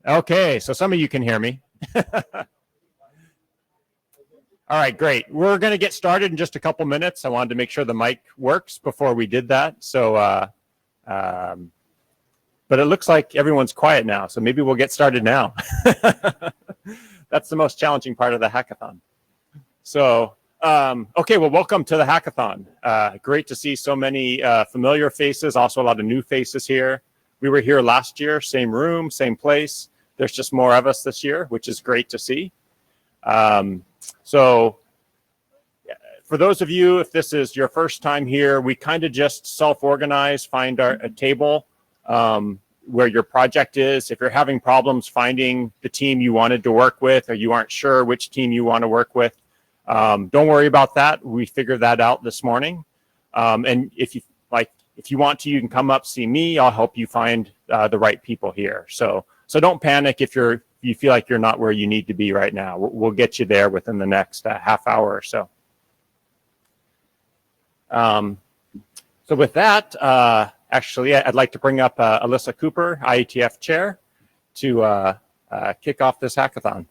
Okay, so some of you can hear me. All right, great. We're going to get started in just a couple minutes. I wanted to make sure the mic works before we did that. So, but it looks like everyone's quiet now, so maybe we'll get started now. That's the most challenging part of the hackathon. So, okay, well, welcome to the hackathon. Great to see so many familiar faces, also a lot of new faces here. We were here last year, same room, same place. There's just more of us this year, which is great to see. So for those of you, if this is your first time here, we kind of just self-organize, find a table where your project is. If you're having problems finding the team you wanted to work with, or you aren't sure which team you want to work with, don't worry about that. We figured that out this morning. And if you want to, you can come up, see me. I'll help you find the right people here. So don't panic if you feel like you're not where you need to be right now. We'll get you there within the next half hour or so. So with that, actually, I'd like to bring up Alyssa Cooper, IETF chair, to kick off this hackathon.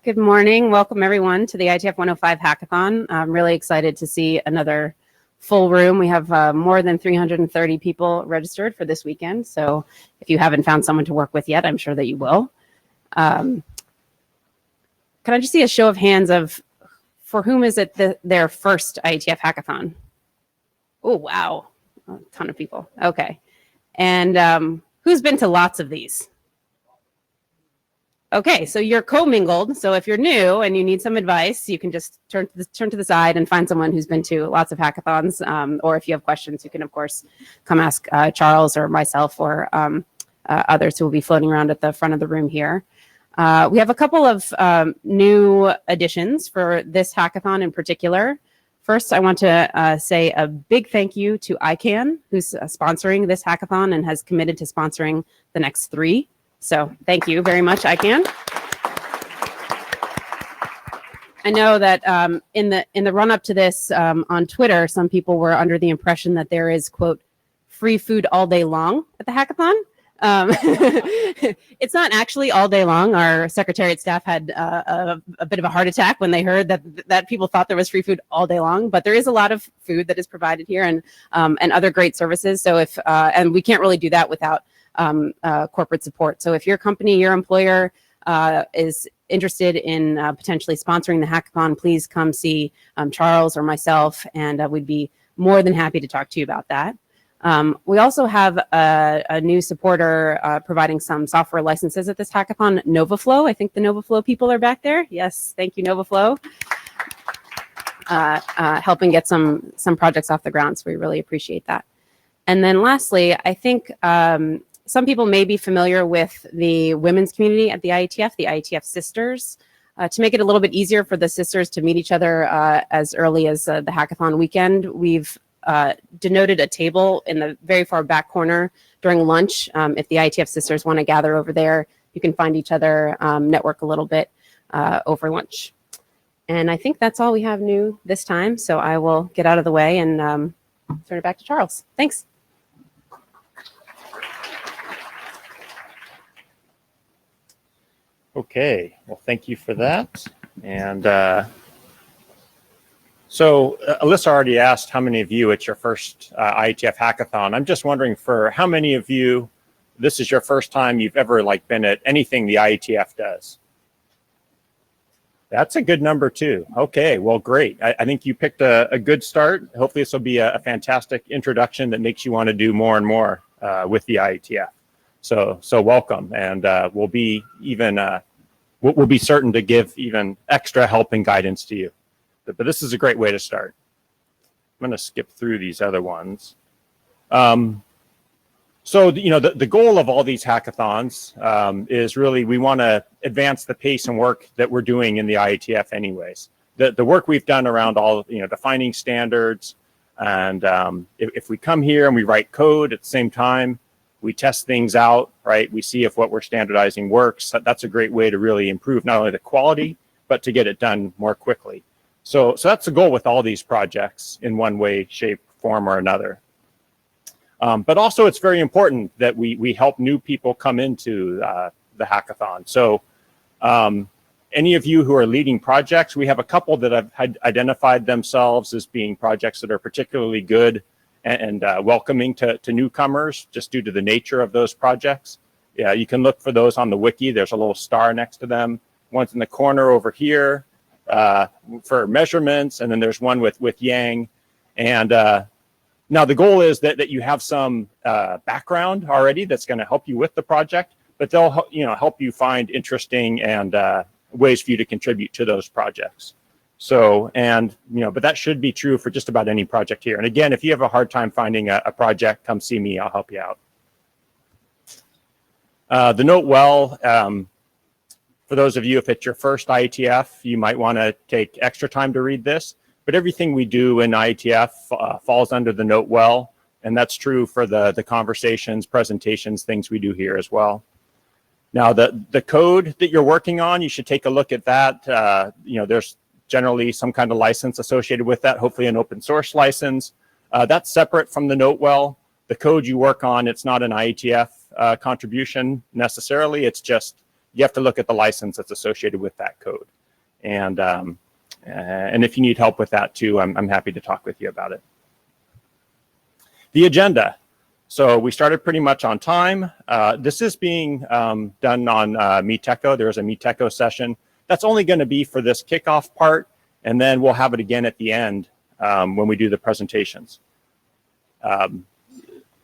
Good morning. Welcome, everyone, to the IETF105 Hackathon. I'm really excited to see another full room. We have more than 330 people registered for this weekend. So if you haven't found someone to work with yet, I'm sure that you will. Can I just see a show of hands of for whom is it their first IETF hackathon? Oh, wow. A ton of people. Okay. And who's been to lots of these? Okay, so you're commingled. So if you're new and you need some advice, you can just turn to the side and find someone who's been to lots of hackathons. Or if you have questions, you can, of course, come ask Charles or myself or others who will be floating around at the front of the room here. We have a couple of new additions for this hackathon in particular. First, I want to say a big thank you to ICANN, who's sponsoring this hackathon and has committed to sponsoring the next 3. So thank you very much, ICANN. I know that in the run up to this on Twitter, some people were under the impression that there is, quote, free food all day long at the hackathon. It's not actually all day long. Our secretariat staff had a bit of a heart attack when they heard that people thought there was free food all day long, but there is a lot of food that is provided here and other great services. So if and we can't really do that without corporate support. So if your company, your employer is interested in potentially sponsoring the hackathon, please come see Charles or myself, and we'd be more than happy to talk to you about that. We also have a new supporter providing some software licenses at this hackathon, NovaFlow. I think the NovaFlow people are back there. Yes, thank you, NovaFlow. Helping get some projects off the ground, so we really appreciate that. And then lastly, I think some people may be familiar with the women's community at the IETF Sisters. To make it a little bit easier for the sisters to meet each other as early as the hackathon weekend, we've denoted a table in the very far back corner during lunch. If the IETF sisters want to gather over there, you can find each other, network a little bit over lunch. And I think that's all we have new this time. So I will get out of the way and turn it back to Charles. Thanks. Okay, well, thank you for that. And so Alyssa already asked how many of you it's your first IETF hackathon. I'm just wondering for how many of you this is your first time you've ever been at anything the IETF does. That's a good number too. Okay, well, great. I think you picked a good start. Hopefully this will be a fantastic introduction that makes you want to do more and more with the IETF. So welcome, and we'll be certain to give even extra help and guidance to you. But this is a great way to start. I'm going to skip through these other ones. So the goal of all these hackathons is really we want to advance the pace and work that we're doing in the IETF anyways. The work we've done around all defining standards, and if we come here and we write code at the same time, we test things out, right? We see if what we're standardizing works. That's a great way to really improve not only the quality, but to get it done more quickly. So that's the goal with all these projects in one way, shape, form, or another. But also it's very important that we help new people come into the hackathon. So any of you who are leading projects, we have a couple that have identified themselves as being projects that are particularly good and welcoming to newcomers just due to the nature of those projects. Yeah, you can look for those on the wiki. There's a little star next to them. One's in the corner over here for measurements, and then there's one with Yang. And now the goal is that you have some background already that's going to help you with the project, but they'll help you find interesting and ways for you to contribute to those projects. So, and but that should be true for just about any project here. And again, if you have a hard time finding a project, come see me. I'll help you out. The note well, for those of you, if it's your first IETF, you might want to take extra time to read this. But everything we do in IETF falls under the note well, and that's true for the conversations, presentations, things we do here as well. Now, the code that you're working on, you should take a look at that. There's generally some kind of license associated with that, hopefully an open source license. That's separate from the note well. The code you work on, it's not an IETF contribution necessarily. It's just you have to look at the license that's associated with that code. And if you need help with that too, I'm happy to talk with you about it. The agenda. So we started pretty much on time. This is being done on Meet Echo. There's a Meet Echo session. That's only going to be for this kickoff part, and then we'll have it again at the end when we do the presentations.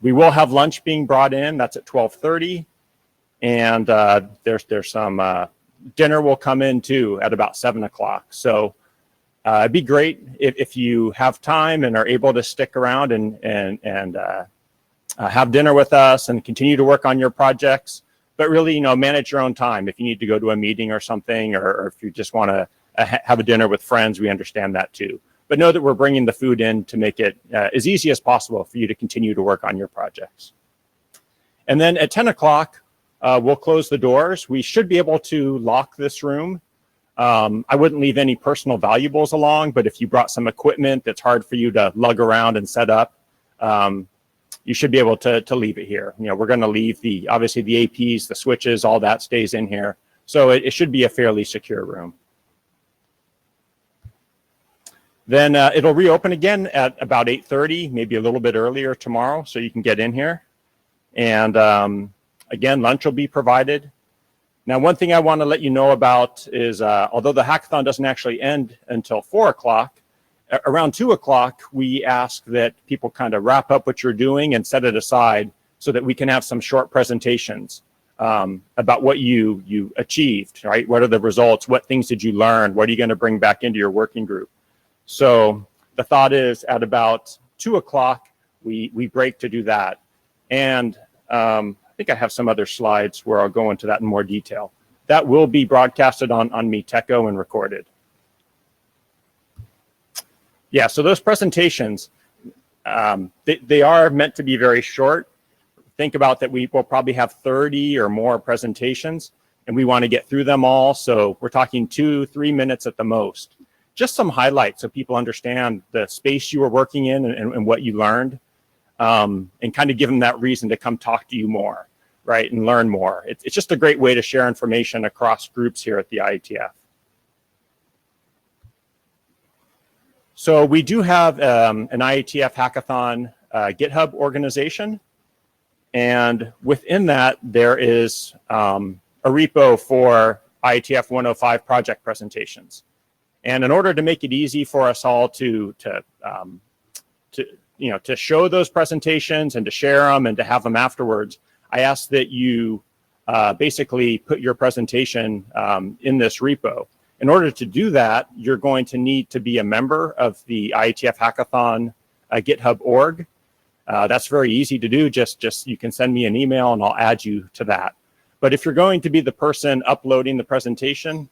We will have lunch being brought in. That's at 12:30, and there's some dinner will come in too at about 7 o'clock. So it'd be great if you have time and are able to stick around and have dinner with us and continue to work on your projects. But really, manage your own time. If you need to go to a meeting or something, or if you just want to have a dinner with friends, we understand that too. But know that we're bringing the food in to make it as easy as possible for you to continue to work on your projects. And then at 10 o'clock, we'll close the doors. We should be able to lock this room. I wouldn't leave any personal valuables along, but if you brought some equipment that's hard for you to lug around and set up, you should be able to leave it here. We're going to leave obviously the APs, the switches, all that stays in here. So it should be a fairly secure room. Then it'll reopen again at about 8:30, maybe a little bit earlier tomorrow, so you can get in here. And again, lunch will be provided. Now, one thing I want to let you know about is, although the hackathon doesn't actually end until 4 o'clock, around 2 o'clock, we ask that people kind of wrap up what you're doing and set it aside so that we can have some short presentations about what you achieved, right? What are the results? What things did you learn? What are you going to bring back into your working group? So the thought is at about 2 o'clock, we break to do that. And I think I have some other slides where I'll go into that in more detail. That will be broadcasted on Meet Echo and recorded. Yeah, so those presentations, they are meant to be very short. Think about that we will probably have 30 or more presentations, and we want to get through them all. So we're talking 2-3 minutes at the most. Just some highlights so people understand the space you were working in and what you learned, and kind of give them that reason to come talk to you more, right, and learn more. It's just a great way to share information across groups here at the IETF. So we do have an IETF Hackathon GitHub organization, and within that there is a repo for IETF 105 project presentations. And in order to make it easy for us all to show those presentations and to share them and to have them afterwards, I ask that you basically put your presentation in this repo. In order to do that, you're going to need to be a member of the IETF Hackathon GitHub org. That's very easy to do. Just you can send me an email and I'll add you to that. But if you're going to be the person uploading the presentation,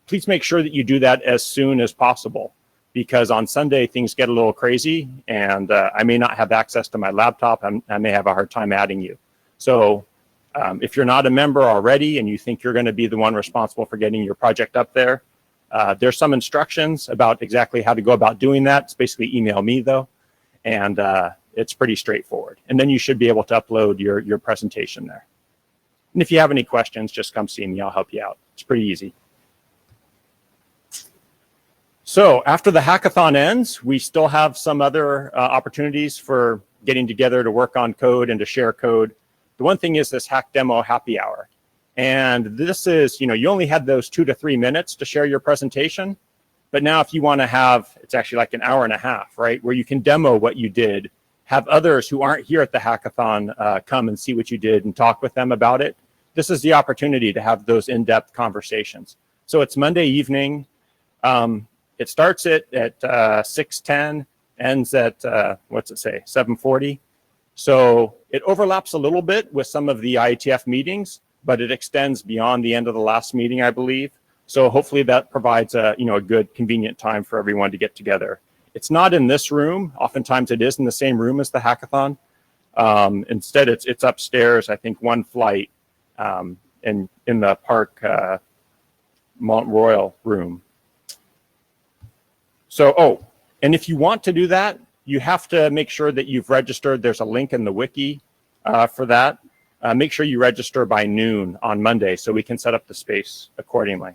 please make sure that you do that as soon as possible, because on Sunday things get a little crazy and I may not have access to my laptop. I may have a hard time adding you. So if you're not a member already and you think you're going to be the one responsible for getting your project up there, there's some instructions about exactly how to go about doing that. It's basically email me though, and It's pretty straightforward. And then you should be able to upload your presentation there. And if you have any questions, just come see me. I'll help you out. It's pretty easy. So after the hackathon ends, we still have some other opportunities for getting together to work on code and to share code. The one thing is this hack demo happy hour. And this is, you only had those 2 to 3 minutes to share your presentation. But now if you want to have, it's actually like an hour and a half, right? Where you can demo what you did, have others who aren't here at the hackathon come and see what you did and talk with them about it. This is the opportunity to have those in-depth conversations. So it's Monday evening. It starts at 6:10, ends at, what's it say, 7:40. So it overlaps a little bit with some of the IETF meetings, but it extends beyond the end of the last meeting, I believe. So hopefully that provides a good, convenient time for everyone to get together. It's not in this room. Oftentimes it is in the same room as the hackathon. Instead, it's upstairs, I think one flight in the Park Mont Royal room. So, and if you want to do that, you have to make sure that you've registered. There's a link in the wiki for that. Make sure you register by noon on Monday so we can set up the space accordingly.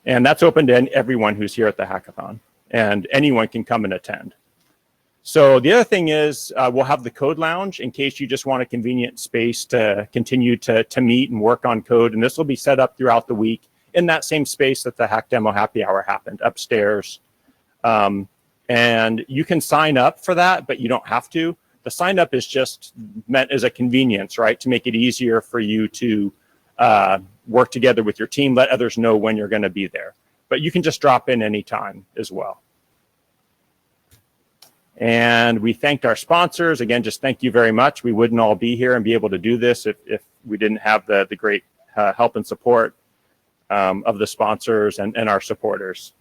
And that's open to everyone who's here at the hackathon, and anyone can come and attend. So the other thing is we'll have the code lounge in case you just want a convenient space to continue to meet and work on code. And this will be set up throughout the week in that same space that the Hack Demo Happy Hour happened, upstairs. And you can sign up for that, but you don't have to. The sign up is just meant as a convenience, right? To make it easier for you to work together with your team, let others know when you're going to be there. But you can just drop in anytime as well. And we thanked our sponsors. Again, just thank you very much. We wouldn't all be here and be able to do this if we didn't have the great help and support of the sponsors and our supporters.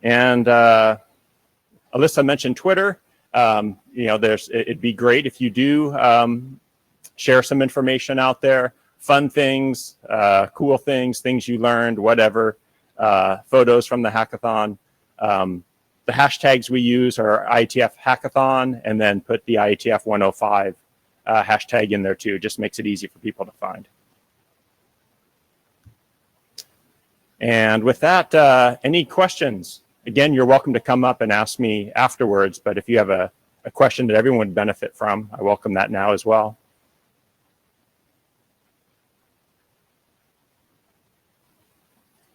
And Alyssa mentioned Twitter. It'd be great if you do share some information out there, fun things, cool things, things you learned, whatever, photos from the hackathon. The hashtags we use are IETF Hackathon, and then put the IETF105 hashtag in there too. Just makes it easy for people to find. And with that, any questions? Again, you're welcome to come up and ask me afterwards, but if you have a question that everyone would benefit from, I welcome that now as well.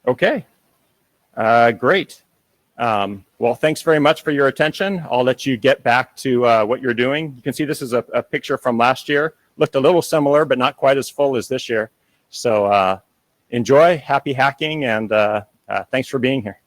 Okay, great. Well, thanks very much for your attention. I'll let you get back to what you're doing. You can see this is a picture from last year. Looked a little similar, but not quite as full as this year. So enjoy, happy hacking, and thanks for being here.